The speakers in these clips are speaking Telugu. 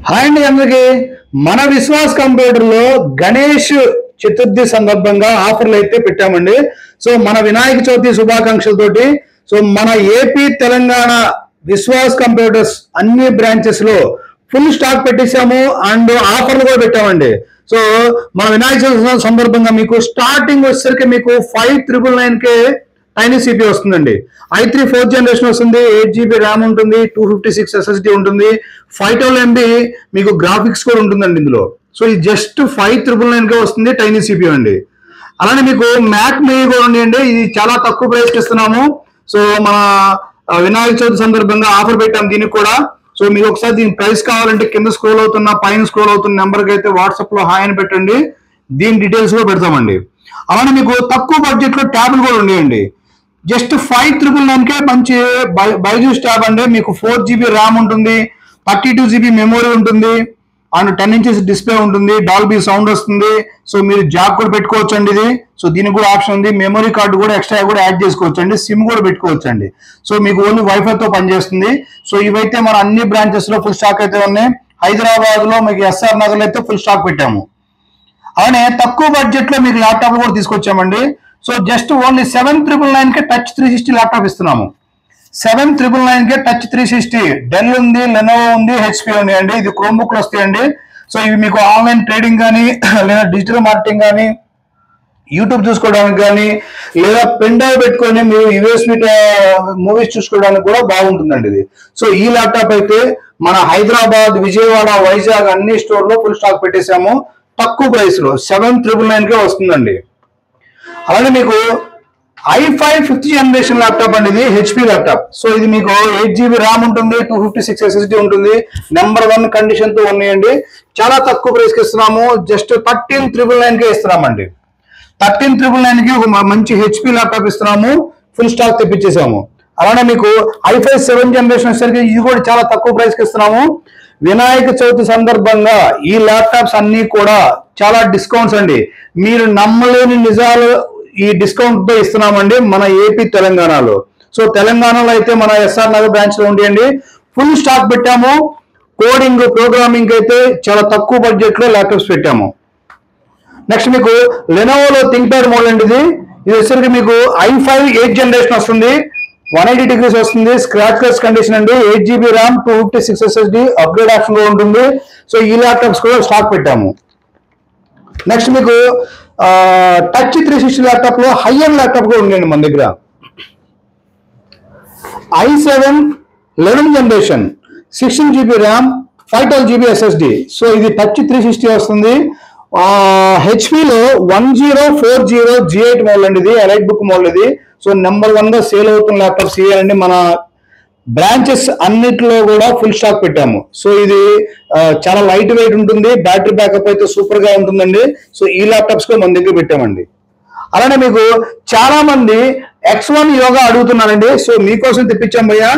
హాయ్ అండి అందరికి. మన విశ్వాస్ కంప్యూటర్ లో గణేష్ చతుర్థి సందర్భంగా ఆఫర్లు అయితే పెట్టామండి. సో మన వినాయక చవితి శుభాకాంక్షలతోటి మన ఏపీ తెలంగాణ విశ్వాస్ కంప్యూటర్స్ అన్ని బ్రాంచెస్ లో ఫుల్ స్టాక్ పెట్టేశాము అండ్ ఆఫర్లు కూడా పెట్టామండి. సో మన వినాయక చవితి సందర్భంగా మీకు స్టార్టింగ్ వచ్చేసరికి మీకు 5999 టైనీ సిపి వస్తుందండి. i3 4th జనరేషన్ వస్తుంది, 8GB ర్యామ్ ఉంటుంది, 256 SSD ఉంటుంది, 512 MB మీకు గ్రాఫిక్స్ కూడా ఉంటుందండి ఇందులో. సో ఇది జస్ట్ 5999 వస్తుంది టైనీ సిపి అండి. అలానే మీకు మ్యాక్ మీ కూడా ఉన్నాయండి, ఇది చాలా తక్కువ ప్రైస్కి ఇస్తున్నాము. సో మన వినాయక చవితి సందర్భంగా ఆఫర్ పెట్టాము దీనికి కూడా. సో మీకు ఒకసారి దీని ప్రైస్ కావాలంటే కింద స్క్రోల్ అవుతున్న పైన స్క్రోల్ అవుతున్న నెంబర్కి అయితే వాట్సాప్ లో హాయ్ అని పెట్టండి, దీని డీటెయిల్స్ కూడా పెడతామండి. అలానే మీకు తక్కువ బడ్జెట్ లో ట్యాబ్లు కూడా ఉన్నాయండి. జస్ట్ 5999కే మంచి బైజూస్ ట్యాబ్ అండి. మీకు 4GB ర్యామ్ ఉంటుంది, 32GB మెమొరీ ఉంటుంది అండ్ 10 inches డిస్ప్లే ఉంటుంది, డాల్బీ సౌండ్ వస్తుంది. సో మీరు జాక్ కూడా పెట్టుకోవచ్చు అండి ఇది. సో దీనికి కూడా ఆప్షన్ ఉంది, మెమరీ కార్డు కూడా ఎక్స్ట్రా కూడా యాడ్ చేసుకోవచ్చు అండి, సిమ్ కూడా పెట్టుకోవచ్చు అండి. సో మీకు ఓన్లీ వైఫైతో పనిచేస్తుంది. సో ఇవైతే మన అన్ని బ్రాంచెస్ లో ఫుల్ స్టాక్ అయితే ఉన్నాయి. హైదరాబాద్ లో మీకు ఎస్ఆర్ నగర్ లో అయితే ఫుల్ స్టాక్ పెట్టాము. అలానే తక్కువ బడ్జెట్ లో మీకు ల్యాప్టాప్ కూడా తీసుకొచ్చామండి. సో జస్ట్ ఓన్లీ 7999కే టచ్ 360 ల్యాప్టాప్ ఇస్తున్నాము. 7999కే టచ్ 360 డెల్ ఉంది, లెనోవో ఉంది, హెచ్పి ఉంది అండి. ఇది క్రోమ్బుక్ లో వస్తాయండి. సో ఇవి మీకు ఆన్లైన్ ట్రేడింగ్ కానీ లేదా డిజిటల్ మార్కెటింగ్ కానీ యూట్యూబ్ చూసుకోవడానికి కానీ లేదా పెన్ డ్రైవ్ పెట్టుకొని మీరు యూఎస్బి మూవీస్ చూసుకోవడానికి కూడా బాగుంటుందండి ఇది. సో ఈ ల్యాప్టాప్ అయితే మన హైదరాబాద్, విజయవాడ, వైజాగ్ అన్ని స్టోర్ లో ఫుల్ స్టాక్ పెట్టేశాము తక్కువ ప్రైస్ లో. 7999కే వస్తుందండి. అలానే మీకు i5 5th జనరేషన్ ల్యాప్టాప్ అండి, ఇది హెచ్పి ల్యాప్టాప్. సో ఇది మీకు 8GB ర్యామ్ ఉంటుంది, 256 SSD ఉంటుంది, నెంబర్ 1 కండిషన్ తో ఉన్నాయండి. చాలా తక్కువ ప్రైస్ కి ఇస్తున్నాము, జస్ట్ 13999కే ఇస్తున్నామండి. 13999కి ఒక మంచి హెచ్పి ల్యాప్టాప్ ఇస్తున్నాము, ఫుల్ స్టాక్ తెప్పించేసాము. అలానే మీకు i5 7th జనరేషన్ వచ్చేసరికి ఇది కూడా చాలా తక్కువ ప్రైస్ కి ఇస్తున్నాము. వినాయక చవితి సందర్భంగా ఈ ల్యాప్టాప్స్ అన్ని కూడా చాలా డిస్కౌంట్స్ అండి, మీరు నమ్మలేని నిజాలు ఈ డిస్కౌంట్ తో ఇస్తున్నామండి మన ఏపీ తెలంగాణలో. సో తెలంగాణలో అయితే మన ఎస్ఆర్ నగర్ బ్రాంచ్ లో ఉండండి ఫుల్ స్టాక్ పెట్టాము. కోడింగ్ ప్రోగ్రామింగ్ అయితే చాలా తక్కువ బడ్జెట్ లో ల్యాప్టాప్స్ పెట్టాము. నెక్స్ట్ మీకు లెనోవోలో థింక్ ప్యాడ్ మోడల్ అండి, ఇది వచ్చేసరికి మీకు i5 8th జనరేషన్ వస్తుంది, 180 degrees వస్తుంది, స్క్రాచ్ లెస్ కండిషన్ అండి, 8GB RAM, 256 SSD upgrade option కూడా ఉంటుంది. సో ఈ ల్యాప్టాప్స్ కూడా స్టాక్ పెట్టాము. నెక్స్ట్ మీకు టచ్ 360 ల్యాప్టాప్ లో హై ఎండ్ ల్యాప్టాప్ కూడా ఉందండి మన దగ్గర. i7 11th generation, 16GB RAM, 512GB SSD. So ఇది టచ్ 360 వస్తుంది. హెచ్పిలో 1040 G8 మోడల్ అండి, ఇది ఎలైట్ బుక్ మోడల్ ఇది. సో నెంబర్ 1 గా సేల్ అవుతున్న ల్యాప్టాప్స్ ఇవ్వాలండి. మన బ్రాంచెస్ అన్నిటిలో కూడా ఫుల్ స్టాక్ పెట్టాము. సో ఇది చాలా లైట్ వెయిట్ ఉంటుంది, బ్యాటరీ బ్యాకప్ అయితే సూపర్ గా ఉంటుందండి. సో ఈ ల్యాప్టాప్స్ కూడా మన దగ్గర పెట్టామండి. అలానే మీకు చాలా మంది X1 యోగా అడుగుతున్నారండి. సో మీకోసం తెప్పించాం భయ్యా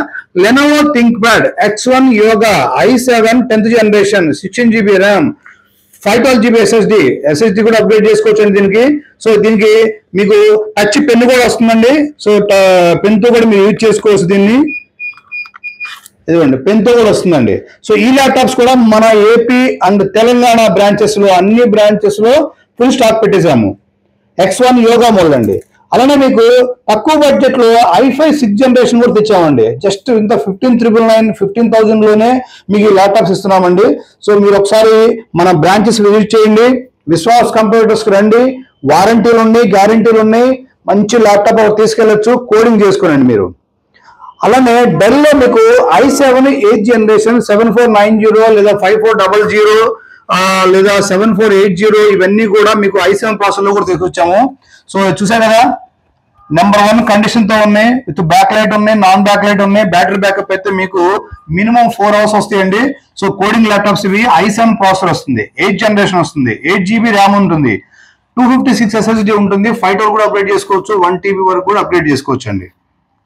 Lenovo think pad X1 yoga i7 10th generation, 16GB RAM, 512GB SSD కూడా అప్గ్రేడ్ చేసుకోవచ్చు అండి దీనికి. సో దీనికి మీకు టచ్ పెన్ కూడా వస్తుందండి. సో పెన్ తో కూడా మీరు యూజ్ చేసుకోవచ్చు దీన్ని, ఇదిగోండి పెన్ తో కూడా వస్తుందండి. సో ఈ ల్యాప్టాప్స్ కూడా మన ఏపీ అండ్ తెలంగాణ బ్రాంచెస్ లో అన్ని బ్రాంచెస్ లో ఫుల్ స్టాక్ పెట్టేశాము. X1 యోగా మోడల్ అండి. అలానే మీకు తక్కువ బడ్జెట్ లో i5 6th జనరేషన్ కూడా తెచ్చామండి. జస్ట్ ఇంత 15,000 లోనే మీకు ఈ ల్యాప్టాప్స్ ఇస్తున్నామండి. సో మీరు ఒకసారి మన బ్రాంచెస్ విజిట్ చేయండి, విశ్వాస్ కంప్యూటర్స్ కి రండి, వారంటీలు ఉన్నాయి, గ్యారంటీలు ఉన్నాయి, మంచి ల్యాప్టాప్ తీసుకెళ్లొచ్చు, కోడింగ్ చేసుకోనండి మీరు. అలానే డెల్ లో మీకు i7 8th జనరేషన్ 7490 లేదా 5400 లేదా 7480 ఇవన్నీ కూడా మీకు i7 ప్రాసెసర్ లో కూడా తీసుకొచ్చాము. సో చూసారు కదా, నెంబర్ 1 కండిషన్ తో ఉన్నాయి, విత్ బ్యాక్ లైట్ ఉన్నాయి, నాన్ బ్యాక్ లైట్ ఉన్నాయి, బ్యాటరీ బ్యాకప్ అయితే మీకు మినిమం 4 hours వస్తాయండి. సో కోడింగ్ ల్యాప్టాప్స్ ఇవి. i7 ప్రాసెసర్ వస్తుంది, 8th జనరేషన్ వస్తుంది, 8GB ర్యామ్ ఉంటుంది, 256 SSD ఉంటుంది, 512 కూడా అప్గ్రేడ్ చేసుకోవచ్చు, 1TB వరకు కూడా అప్గ్రేడ్ చేసుకోవచ్చు అండి.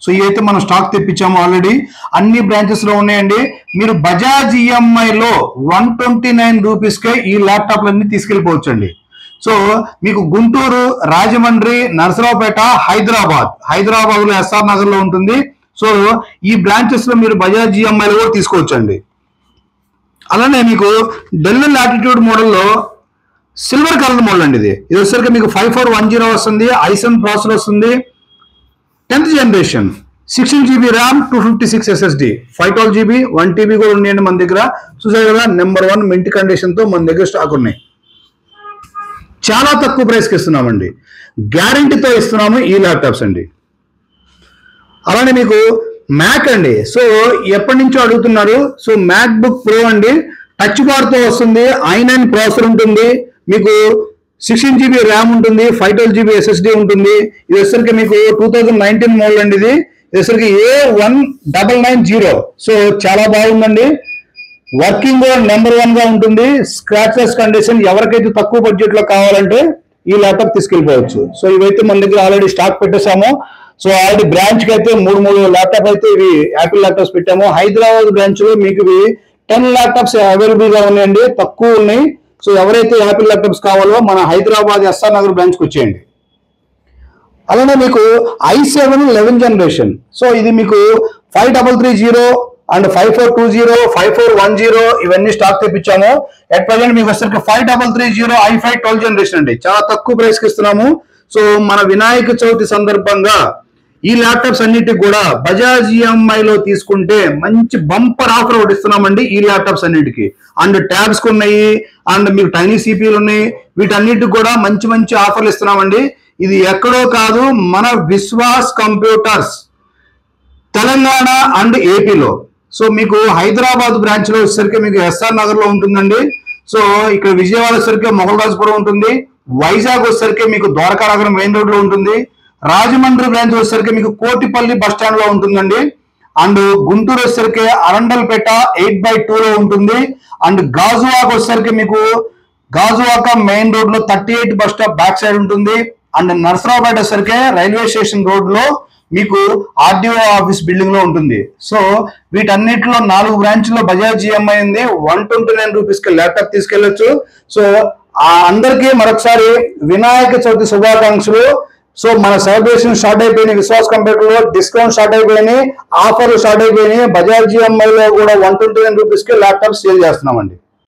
సో ఇవైతే మనం స్టాక్ తెప్పించాము ఆల్రెడీ, అన్ని బ్రాంచెస్ లో ఉన్నాయండి. మీరు బజాజ్ ఈఎంఐ లో 129 రూపీస్కే ఈ ల్యాప్టాప్లన్నీ తీసుకెళ్ళిపోవచ్చు అండి. సో మీకు గుంటూరు, రాజమండ్రి, నరసరావుపేట, హైదరాబాద్ లో ఎస్ఆర్ నగర్ లో ఉంటుంది. సో ఈ బ్రాంచెస్ లో మీరు బజాజ్ ఈఎంఐ లో కూడా తీసుకోవచ్చు అండి. అలానే మీకు డెల్ లాటిట్యూడ్ మోడల్లో సిల్వర్ కలర్ మోడల్ అండి. ఇది వచ్చేసరికి మీకు 5410 వస్తుంది, i7 ప్రాసెసర్ వస్తుంది, 10th generation, 16 GB RAM, 256 SSD, 512 GB, 1 TB కూడా ఉన్నాయండి మన దగ్గర. చూసారు కదా, నెంబర్ 1 మింట్ కండిషన్ తో మన దగ్గర స్టాక్ ఉన్నాయి. చాలా తక్కువ ప్రైస్కి ఇస్తున్నామండి, గ్యారంటీతో ఇస్తున్నాము ఈ ల్యాప్టాప్స్ అండి. అలానే మీకు మ్యాక్ అండి. సో ఎప్పటి నుంచో అడుగుతున్నారు. సో మ్యాక్ బుక్ ప్రో అండి, టచ్ బార్ తో వస్తుంది, i9 ప్రాసెసర్ ఉంటుంది, మీకు 16 GB ర్యామ్ ఉంటుంది, 512 GB SSD ఉంటుంది. ఇది వచ్చరికి మీకు 2019 మోడల్ అండి. ఇది వచ్చరికి A1990. సో చాలా బాగుందండి, వర్కింగ్ నెంబర్ 1 గా ఉంటుంది, స్క్రాచ్లెస్ కండిషన్. ఎవరికైతే తక్కువ బడ్జెట్ లో కావాలంటే ఈ ల్యాప్టాప్ తీసుకెళ్ళిపోవచ్చు. సో ఇవైతే మన దగ్గర ఆల్రెడీ స్టాక్ పెట్టేసాము. సో ఆల్రెడీ బ్రాంచ్ కి అయితే మూడు ల్యాప్టాప్ అయితే ఇవి యాపిల్ ల్యాప్టాప్స్ పెట్టాము. హైదరాబాద్ బ్రాంచ్ లో మీకు ఇవి 10 ల్యాప్టాప్స్ అవైలబుల్ గా ఉన్నాయండి, తక్కువ ఉన్నాయి. సో ఎవరైతే యాపిల్ ల్యాప్టాప్స్ కావాలో మన హైదరాబాద్ SR నగర్ బ్రాంచ్ కి వచ్చేయండి. అలానే మీకు i7 11th జనరేషన్. సో ఇది మీకు 5330 అండ్ 5420, 5410 ఇవన్నీ స్టాక్ తెప్పించాము. ఎట్ ప్రజెంట్ మీకు వచ్చరికి 5330 i5 12th జనరేషన్ అండి, చాలా తక్కువ ప్రైస్ కి ఇస్తున్నాము. సో మన వినాయక చవితి సందర్భంగా ఈ ల్యాప్టాప్స్ అన్నిటికి కూడా బజాజ్ EMI లో తీసుకుంటే మంచి బంపర్ ఆఫర్ ఒకటి ఇస్తున్నామండి ఈ ల్యాప్టాప్స్ అన్నిటికి. అండ్ ట్యాబ్స్ ఉన్నాయి, అండ్ మీకు టైనీ CPUలు ఉన్నాయి, వీటన్నిటికి కూడా మంచి మంచి ఆఫర్లు ఇస్తున్నామండి. ఇది ఎక్కడో కాదు, మన విశ్వాస్ కంప్యూటర్స్ తెలంగాణ అండ్ ఏపీలో. సో మీకు హైదరాబాద్ బ్రాంచ్ లో వచ్చేసరికి మీకు SR నగర్ లో ఉంటుందండి. సో ఇక్కడ విజయవాడ వచ్చేసరికి మొగల్రాజపురం ఉంటుంది, వైజాగ్ వచ్చేసరికి మీకు ద్వారకా నగరం మెయిన్ రోడ్ లో ఉంటుంది, రాజమండ్రి బ్రాంచ్ వచ్చేసరికి మీకు కోటిపల్లి బస్ స్టాండ్ లో ఉంటుందండి, అండ్ గుంటూరు వచ్చేసరికి అరండల్పేట 8/2 లో ఉంటుంది, అండ్ గాజువాక వచ్చేసరికి మీకు గాజువాక మెయిన్ రోడ్ లో 38 బస్ స్టాప్ బ్యాక్ సైడ్ ఉంటుంది, అండ్ నర్సరావుపేట వచ్చేసరికి రైల్వే స్టేషన్ రోడ్ లో మీకు RDO ఆఫీస్ బిల్డింగ్ లో ఉంటుంది. సో వీటన్నిటిలో 4 బ్రాంచ్ లో బజాజ్ EMI ఉంది, 129 రూపీస్ కి ల్యాప్టాప్ తీసుకెళ్లొచ్చు. సో అందరికీ మరొకసారి వినాయక చవితి శుభాకాంక్షలు. సో మన సెలబ్రేషన్ స్టార్ట్ అయిపోయినాయి, విశ్వాస్ కంప్యూటర్ లో డిస్కౌంట్ స్టార్ట్ అయిపోయినాయి, ఆఫర్లు స్టార్ట్ అయిపోయినాయి. బజాజ్ EMI లో కూడా 129 రూపీస్ కి ల్యాప్టాప్ సేల్ చేస్తున్నామండి.